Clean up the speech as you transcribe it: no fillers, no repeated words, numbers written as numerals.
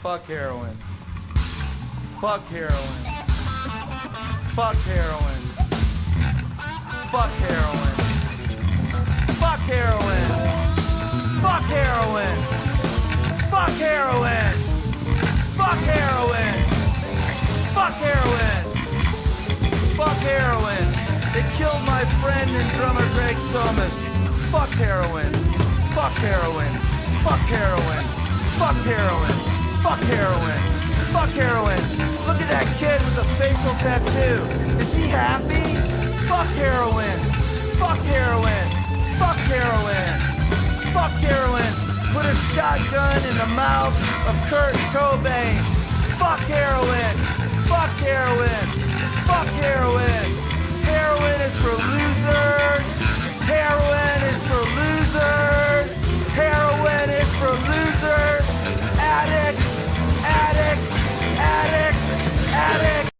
Fuck heroin. Fuck heroin. Fuck heroin. Fuck heroin. Fuck heroin. Fuck heroin. Fuck heroin. Fuck heroin. Fuck heroin. Fuck heroin. It killed my friend and drummer Greg Somas. Fuck heroin. Fuck heroin. Fuck heroin. Fuck heroin. Fuck heroin. Fuck heroin. Look at that kid with a facial tattoo. Is he happy? Fuck heroin. Fuck heroin. Fuck heroin. Fuck heroin. Put a shotgun in the mouth of Kurt Cobain. Fuck heroin. Fuck heroin. Fuck heroin. Heroin is for losers. Heroin is for losers. Heroin is for losers.